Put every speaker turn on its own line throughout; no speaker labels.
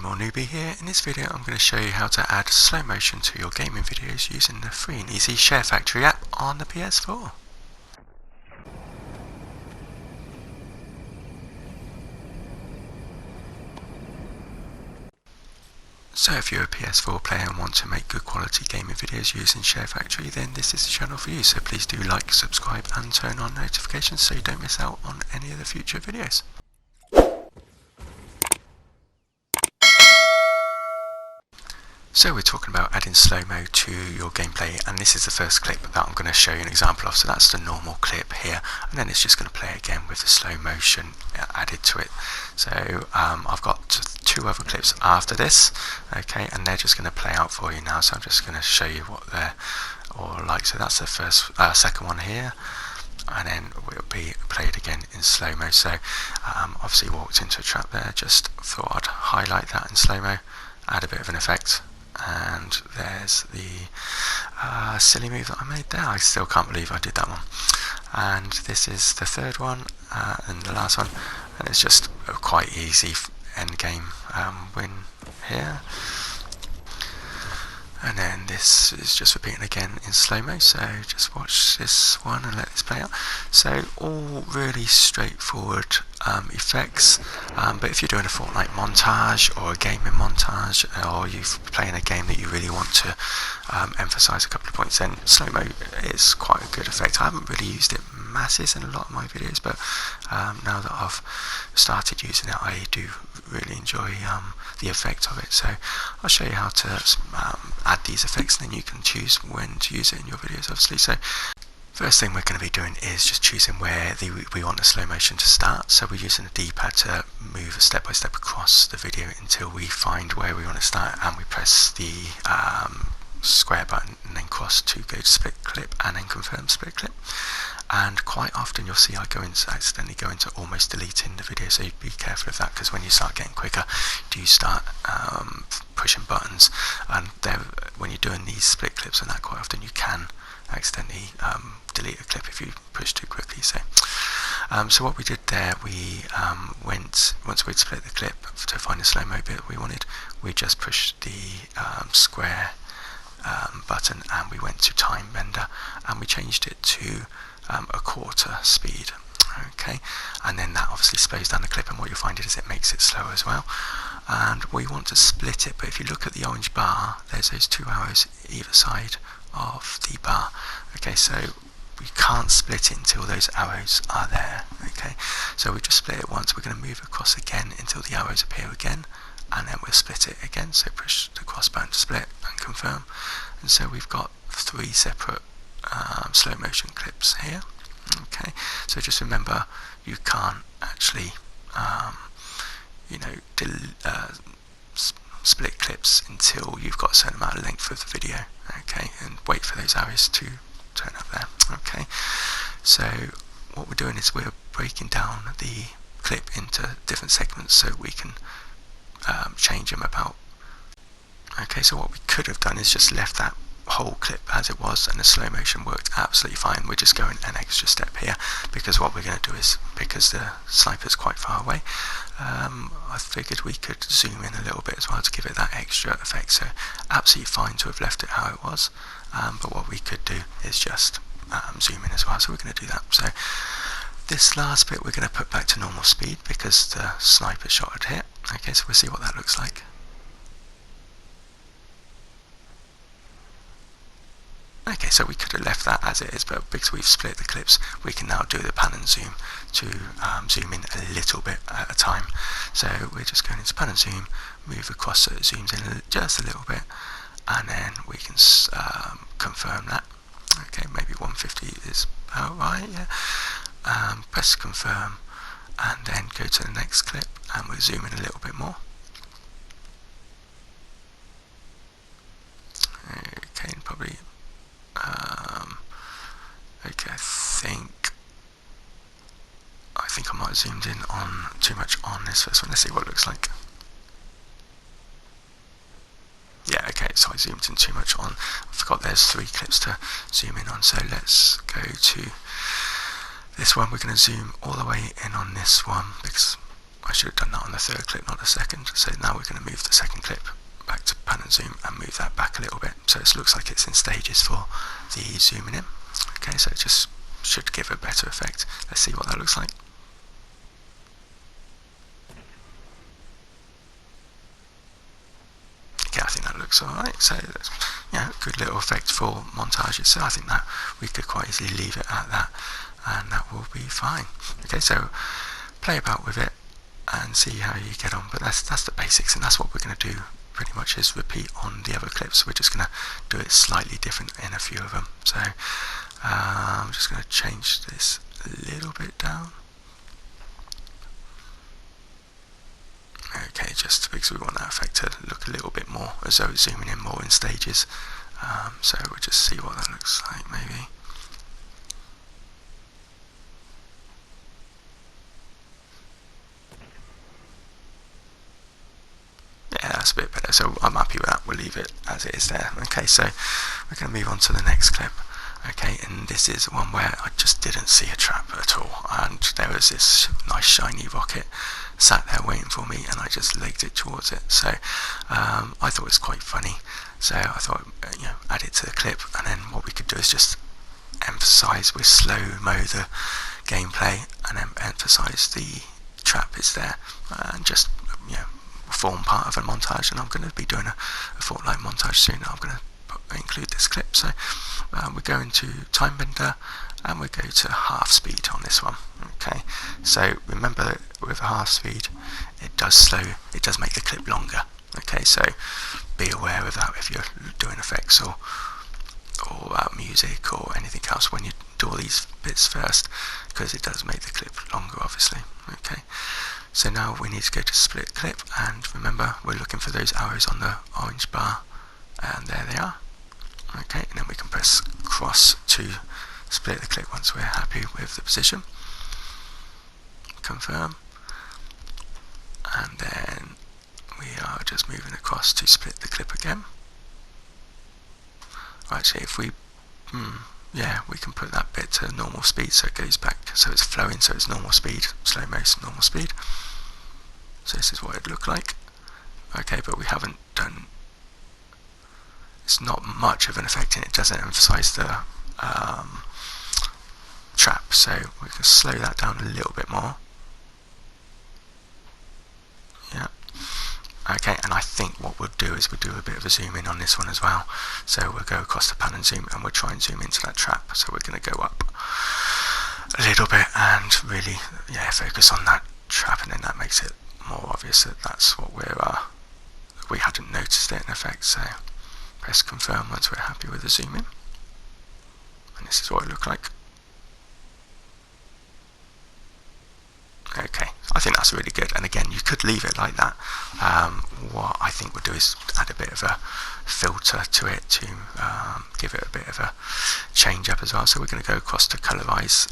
NoMoreNoobie here. In this video I'm going to show you how to add slow motion to your gaming videos using the free and easy SHAREFACTORY app on the PS4. So if you're a PS4 player and want to make good quality gaming videos using SHAREFACTORY, then this is the channel for you. So please do like, subscribe and turn on notifications so you don't miss out on any of the future videos. So we're talking about adding slow-mo to your gameplay, and this is the first clip that I'm going to show you an example of. So that's the normal clip here, and then it's just going to play again with the slow motion added to it. So I've got two other clips after this, okay, and they're just going to play out for you now. So I'm just going to show you what they're all like. So that's the second one here, and then we'll be played again in slow-mo. So obviously walked into a trap there, just thought I'd highlight that in slow-mo, add a bit of an effect. And there's the silly move that I made there. I still can't believe I did that one. And this is the third one and the last one, and it's just a quite easy end game win here. And then this is just repeating again in slow-mo, so just watch this one and let this play out. So all really straightforward effects, but if you're doing a Fortnite montage or a gaming montage, or you're playing a game that you really want to emphasize a couple of points, then slow-mo is quite a good effect. I haven't really used it masses in a lot of my videos, but now that I've started using it, I do really enjoy the effect of it. So I'll show you how to add these effects, and then you can choose when to use it in your videos, obviously. So first thing we're going to be doing is just choosing where we want the slow motion to start. So we're using the D-pad to move step by step across the video until we find where we want to start, and we press the square button and then cross to go to split clip and then confirm split clip. And quite often you'll see I accidentally go into almost deleting the video, so be careful of that, because when you start getting quicker, you start pushing buttons, and when you're doing these split clips and that, quite often you can accidentally delete a clip if you push too quickly. So what we did there, we once we'd split the clip to find the slow-mo bit we wanted, we just pushed the square button and we went to time bender and we changed it to a quarter speed, okay, and then that obviously slows down the clip, and what you'll find is it makes it slower as well. And we want to split it, but if you look at the orange bar, there's those two arrows either side of the bar, okay, so we can't split it until those arrows are there, okay, so we just split it once. We're going to move across again until the arrows appear again, and then we'll split it again, so push the cross button to split and confirm. And so we've got three separate slow motion clips here, okay, so just remember you can't actually split clips until you've got a certain amount of length of the video, okay, and wait for those arrows to turn up there, okay. So what we're doing is we're breaking down the clip into different segments so we can change them about. Okay, so what we could have done is just left that whole clip as it was, and the slow motion worked absolutely fine. We're just going an extra step here, because what we're going to do is, because the sniper's quite far away, I figured we could zoom in a little bit as well to give it that extra effect. So absolutely fine to have left it how it was, but what we could do is just zoom in as well, so we're going to do that. So this last bit we're going to put back to normal speed because the sniper shot had hit, okay, so we'll see what that looks like. Okay, so we could have left that as it is, but because we've split the clips, we can now do the pan and zoom to zoom in a little bit at a time. So we're just going into pan and zoom, move across so it zooms in just a little bit, and then we can confirm that. Okay, maybe 150 is about right, yeah. Press confirm, and then go to the next clip, and we'll zoom in a little bit more. Okay, and probably okay, I think I might have zoomed in on too much on this first one. Let's see what it looks like. Yeah, okay, so I zoomed in too much on. I forgot there's three clips to zoom in on, so let's go to this one. We're going to zoom all the way in on this one because I should have done that on the third clip, not the second. So now we're going to move the second clip back to pan and zoom and move that back a little bit, so it looks like it's in stages for the zooming in. Okay, so it just should give a better effect. Let's see what that looks like. Okay, I think that looks alright. So that's, yeah, good little effect for montages. So I think that we could quite easily leave it at that, and that will be fine. Okay, so play about with it and see how you get on. But that's the basics, and that's what we're going to do pretty much, is repeat on the other clips. We're just going to do it slightly different in a few of them. So I'm just going to change this a little bit down. Okay, just because we want that effect to look a little bit more as though it's zooming in more in stages. So we'll just see what that looks like maybe. Yeah, that's a bit better, so I'm happy with that. We'll leave it as it is there. Okay, so we're going to move on to the next clip. Okay, and this is one where I just didn't see a trap at all, and there was this nice shiny rocket sat there waiting for me, and I just legged it towards it. So I thought it was quite funny, so I thought, add it to the clip, and then what we could do is just emphasize with slow-mo the gameplay, and then emphasize the trap is there, and just form part of a montage. And I'm going to be doing a Fortnite montage soon. I'm going to include this clip. So we go into time bender, and we go to half speed on this one. Okay, so remember that with half speed it does make the clip longer. Okay, so be aware of that if you're doing effects or music or anything else when you do all these bits first, because it does make the clip longer, obviously. Okay, so now we need to go to split clip, and remember we're looking for those arrows on the orange bar, and there they are. Okay, and then we can press cross to split the clip once we're happy with the position. Confirm, and then we are just moving across to split the clip again. Right, so if we we can put that bit to normal speed, so it goes back, so it's flowing, so it's normal speed, slow motion, normal speed. So this is what it'd look like. Okay, but we haven't done, it's not much of an effect, and it doesn't emphasize the trap, so we can slow that down a little bit more. Yeah. Okay, and I think what we'll do is we'll do a bit of a zoom in on this one as well. So we'll go across the pan and zoom, and we'll try and zoom into that trap. So we're going to go up a little bit and really focus on that trap, and then that makes it more obvious that that's what we hadn't noticed it in effect. So press confirm once we're happy with the zoom in, and this is what it looked like. Okay, I think that's really good, and again, you could leave it like that. What I think we'll do is add a bit of a filter to it to give it a bit of a change up as well. So we're going to go across to colorize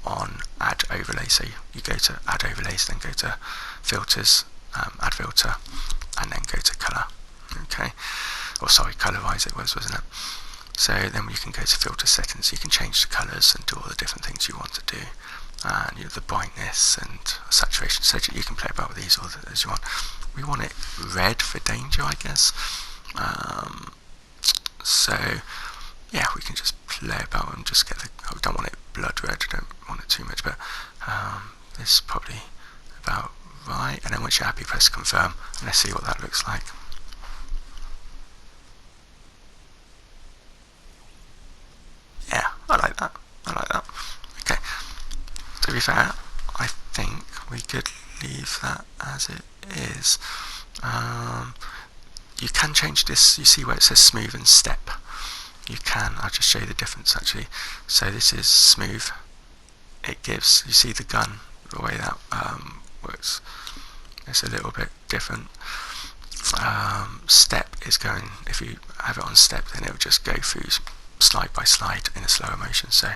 on add overlay. So you go to add overlays, then go to filters, add filter, and then go to color. Okay, or sorry, colorize it wasn't it? So then you can go to filter settings. You can change the colors and do all the different things you want to do. And the brightness and saturation, so you can play about with these all as you want. We want it red for danger, I guess. So yeah, we can just play about and just get we don't want it blood red, I don't want it too much, but this is probably about right. And then once you're happy, press confirm, and let's see what that looks like. Yeah, I like that. Okay. To be fair, I think we could leave that as it is. You can change this. You see where it says smooth and step? You can. I'll just show you the difference actually. So this is smooth. It gives, you see the gun, the way that works. It's a little bit different. Step is going, if you have it on step, then it will just go through slide by slide in a slower motion. So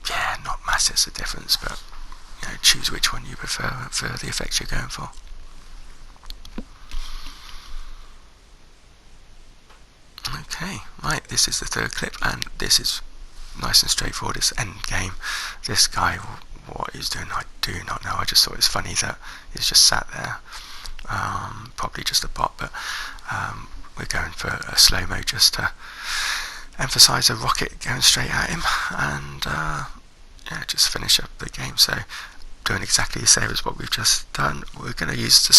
yeah, not massive a difference, but choose which one you prefer for the effects you're going for. Okay, right, this is the third clip, and this is nice and straightforward. It's end game. This guy what he's doing, I do not know. I just thought it was funny that he's just sat there. Probably just a bot, but we're going for a slow-mo just to emphasise a rocket going straight at him, and yeah, just finish up the game. So doing exactly the same as what we've just done. We're going to use the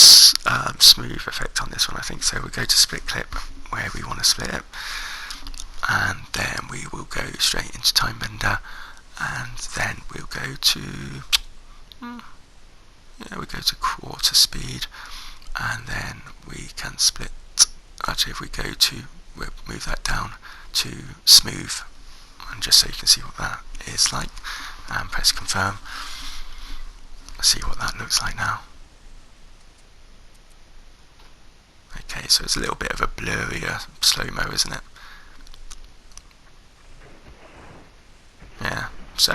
smooth effect on this one, I think. So we'll go to split clip where we want to split it, and then we will go straight into time bender, and then we'll go to we go to quarter speed, and then we can split. Actually, if we go to, we'll move that down to smooth, and just so you can see what that is like, and press confirm. See what that looks like now. Okay, so it's a little bit of a blurrier slow-mo, isn't it? Yeah, so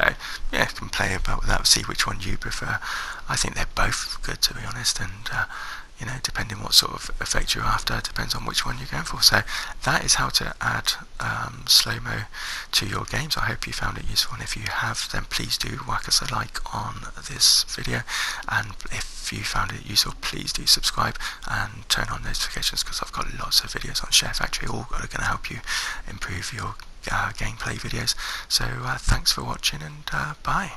yeah, you can play about with that, see which one you prefer. I think they're both good, to be honest, and you know, depending what sort of effect you're after, depends on which one you're going for. So that is how to add slow-mo to your games. I hope you found it useful, and if you have, then please do whack us a like on this video, and if you found it useful, please do subscribe and turn on notifications, because I've got lots of videos on ShareFactory, all are going to help you improve your gameplay videos. So thanks for watching, and bye.